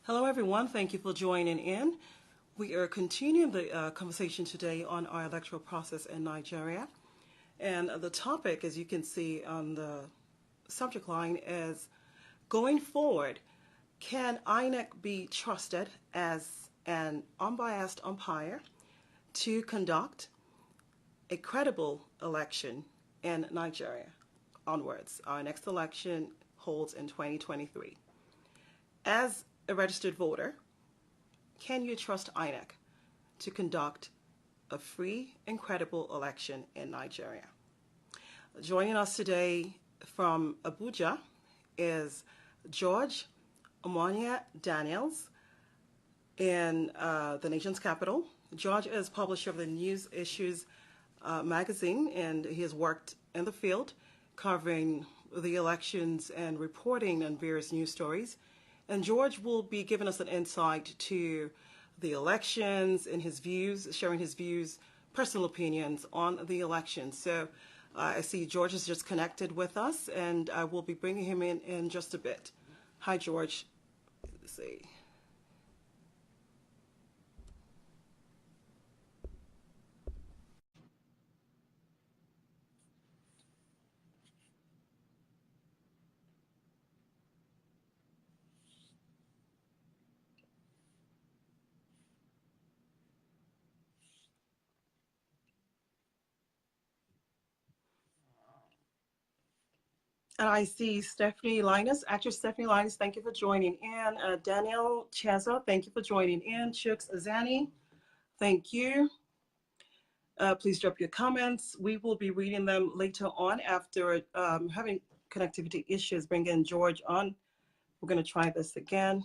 Hello, everyone. Thank you for joining in. We are continuing the conversation today on our electoral process in Nigeria. And the topic, as you can see on the subject line, is going forward, can INEC be trusted as an unbiased umpire to conduct a credible election in Nigeria onwards? Our next election holds in 2023. As a registered voter, can you trust INEC to conduct a free and credible election in Nigeria? Joining us today from Abuja is George Omonia Daniels in the nation's capital. George is publisher of the News Issues magazine, and he has worked in the field covering the elections and reporting on various news stories. And George will be giving us an insight to the elections and his views, sharing his views, personal opinions on the elections. So I see George is just connected with us, and I will be bringing him in just a bit. Hi, George. Let's see. And I see Stephanie Linus, actress Stephanie Linus, thank you for joining in. Danielle Cheza, thank you for joining in. Chooks Azani, thank you. Please drop your comments. We will be reading them later on after having connectivity issues. Bring in George on. We're going to try this again.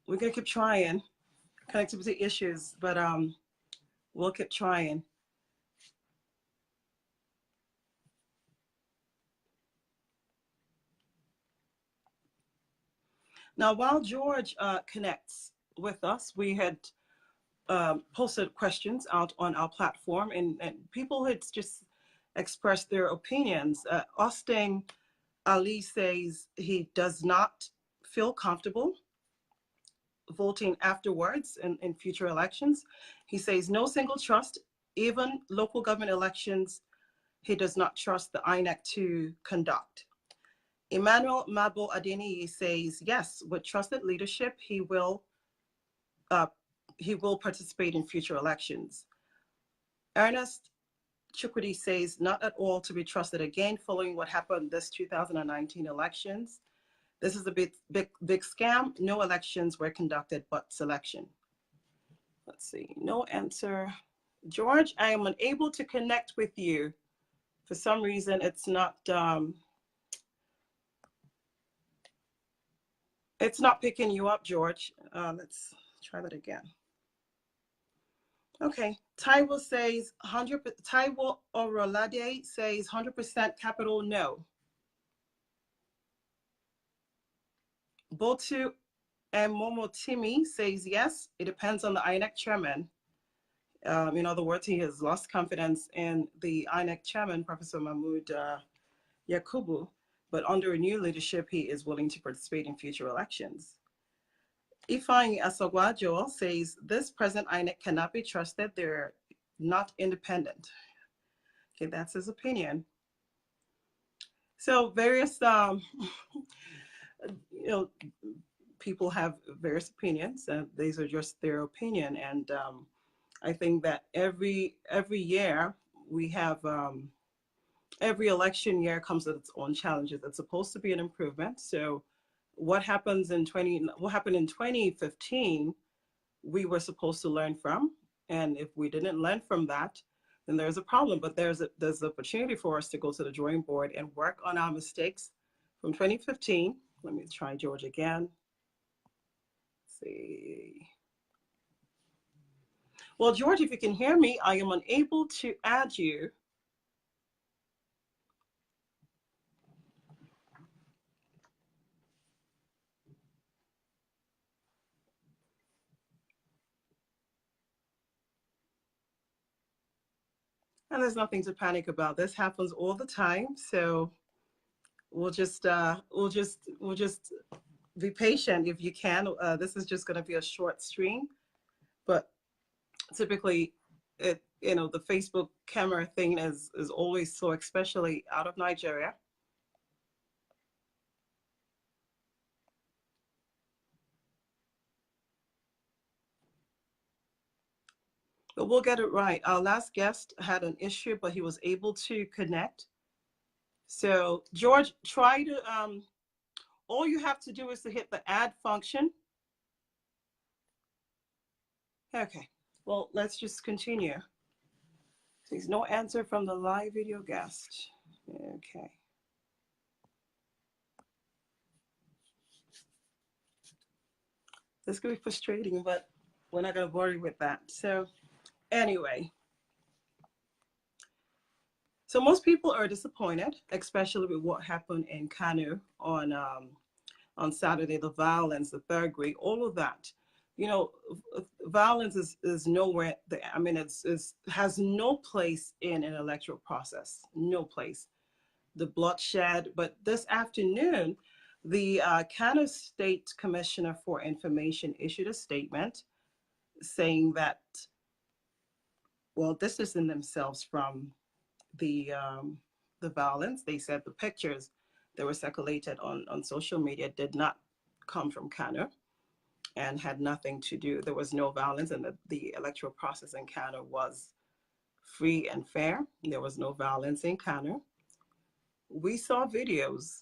We're going to keep trying. Connectivity issues, but we'll keep trying. Now, while George connects with us, we had posted questions out on our platform, and people had just expressed their opinions. Austin Ali says he does not feel comfortable voting afterwards in future elections. He says no single trust, even local government elections, he does not trust the INEC to conduct. Emmanuel Mabo Adeniyi says yes, with trusted leadership, he will participate in future elections. Ernest Chukwudi says not at all to be trusted again following what happened this 2019 elections. This is a big scam. No elections were conducted but selection. Let's see, no answer. George, I am unable to connect with you. For some reason, it's not picking you up, George. Let's try that again. Okay, Taiwo says 100%, Taiwo Orolade says 100% capital no. Botu and Momo Timi says yes, it depends on the INEC chairman. In other words, he has lost confidence in the INEC chairman, Professor Mahmoud Yakubu, but under a new leadership, he is willing to participate in future elections. Ifeanyi Asogwa Joel says this present INEC cannot be trusted. They're not independent. Okay, that's his opinion. So various, people have various opinions, and these are just their opinion. And I think that every year we have, every election year comes with its own challenges. It's supposed to be an improvement. So what happened in 2015, we were supposed to learn from. And if we didn't learn from that, then there's a problem. But there's an opportunity for us to go to the drawing board and work on our mistakes from 2015. Let me try George again. Let's see. Well, George, if you can hear me, I am unable to add you. And there's nothing to panic about. This happens all the time. So we'll just be patient if you can. This is just going to be a short stream, but typically, the Facebook camera thing is always so, especially out of Nigeria. But we'll get it right. Our last guest had an issue, but he was able to connect. So George, try to all you have to do is to hit the add function. Okay, well, let's just continue. There's no answer from the live video guest. Okay. This could be frustrating, but we're not going to worry with that. So anyway, so most people are disappointed, especially with what happened in Kano on Saturday, the violence, the third grade, all of that. Violence is nowhere. I mean, it has no place in an electoral process, no place. The bloodshed. But this afternoon, the Kano State Commissioner for Information issued a statement saying that, well, distancing themselves from the violence. They said the pictures that were circulated on social media did not come from Kano and had nothing to do. There was no violence, and the electoral process in Kano was free and fair. There was no violence in Kano. We saw videos.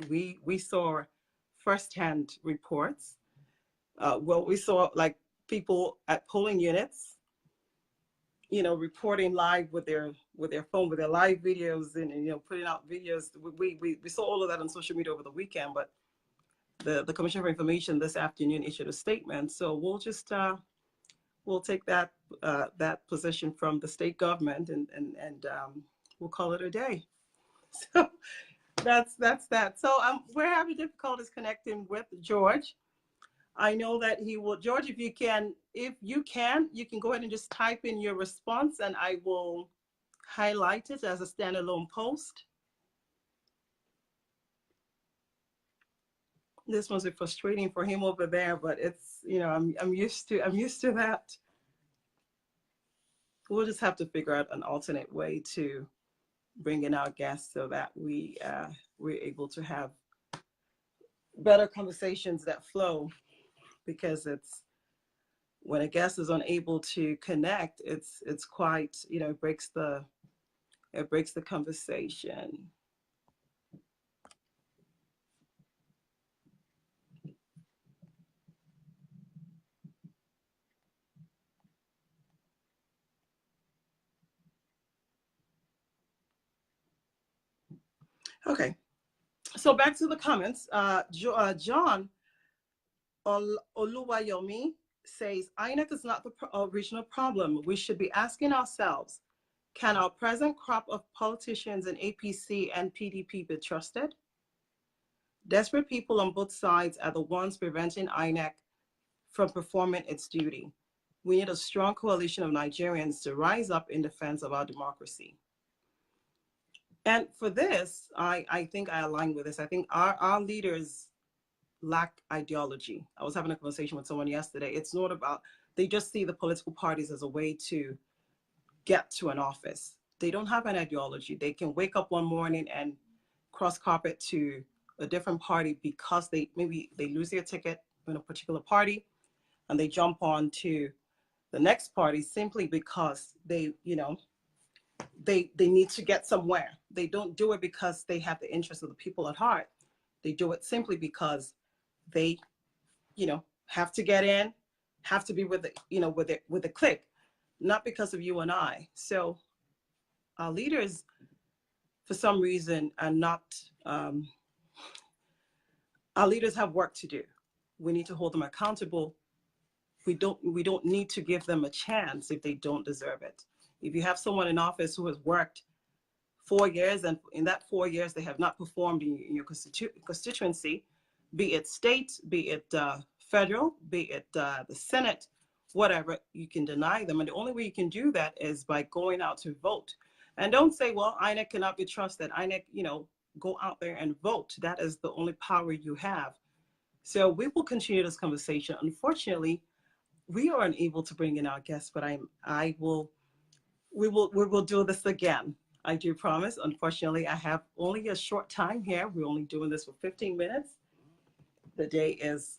We saw firsthand reports. Well, we saw like people at polling units, reporting live with their phone, with their live videos, and putting out videos. We saw all of that on social media over the weekend, but the Commission for Information this afternoon issued a statement. So we'll just we'll take that position from the state government and we'll call it a day. So that's that. So we're having difficulties connecting with George. I know that he will. George, if you can, you can go ahead and just type in your response, and I will highlight it as a standalone post. This must be frustrating for him over there, but it's, I'm used to that. We'll just have to figure out an alternate way to bring in our guests so that we're able to have better conversations that flow, because it's when a guest is unable to connect, it's quite, it breaks the conversation. Okay, so back to the comments. John Oluwayomi says, INEC is not the original problem. We should be asking ourselves, can our present crop of politicians in APC and PDP be trusted? Desperate people on both sides are the ones preventing INEC from performing its duty. We need a strong coalition of Nigerians to rise up in defense of our democracy. And for this, I think I align with this. I think our leaders lack ideology. I was having a conversation with someone yesterday. It's not about, they just see the political parties as a way to get to an office. They don't have an ideology. They can wake up one morning and cross carpet to a different party because maybe they lose their ticket in a particular party and they jump on to the next party simply because they need to get somewhere. They don't do it because they have the interest of the people at heart. They do it simply because they, have to get in, have to be with the clique, not because of you and I. So our leaders, for some reason, are not. Our leaders have work to do. We need to hold them accountable. We don't need to give them a chance if they don't deserve it. If you have someone in office who has worked 4 years, and in that 4 years they have not performed in your constituency, be it state, be it federal, be it the Senate, whatever, you can deny them. And the only way you can do that is by going out to vote. And don't say, well, INEC cannot be trusted. INEC, go out there and vote. That is the only power you have. So we will continue this conversation. Unfortunately, we are unable to bring in our guests, but I will we will do this again. I do promise. Unfortunately, I have only a short time here. We're only doing this for 15 minutes. The day is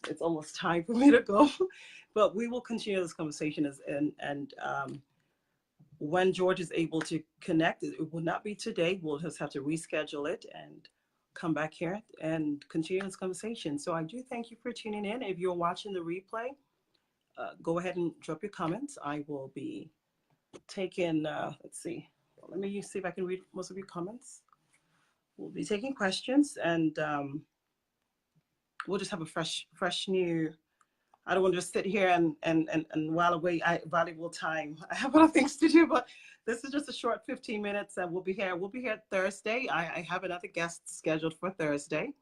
it's almost time for me to go, but we will continue this conversation and when George is able to connect, it will not be today. We'll just have to reschedule it and come back here and continue this conversation. So I do thank you for tuning in. If you're watching the replay, go ahead and drop your comments. I will be taking, let's see, let me see if I can read most of your comments. We'll be taking questions and we'll just have a fresh new. I don't want to just sit here and while away valuable time. I have other things to do, but this is just a short 15 minutes and we'll be here. We'll be here Thursday. I have another guest scheduled for Thursday.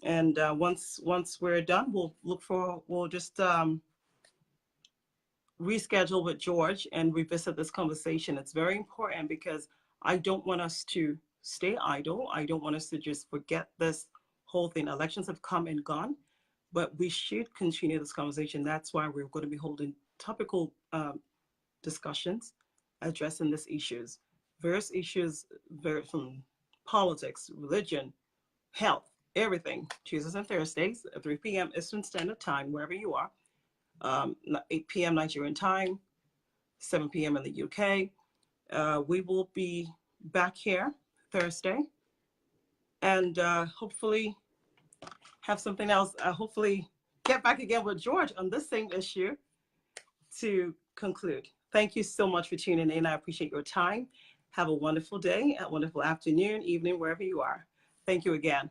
And once we're done, we'll just reschedule with George and revisit this conversation. It's very important because I don't want us to stay idle. I don't want us to just forget this whole thing. Elections have come and gone, but we should continue this conversation. That's why we're going to be holding topical discussions addressing these issues, various issues from politics, religion, health, everything. Tuesdays and Thursdays at 3 p.m. Eastern Standard Time, wherever you are. 8 p.m. Nigerian time, 7 p.m. in the UK. We will be back here Thursday and hopefully have something else. Hopefully get back again with George on this same issue to conclude. Thank you so much for tuning in. I appreciate your time. Have a wonderful day, a wonderful afternoon, evening, wherever you are. Thank you again.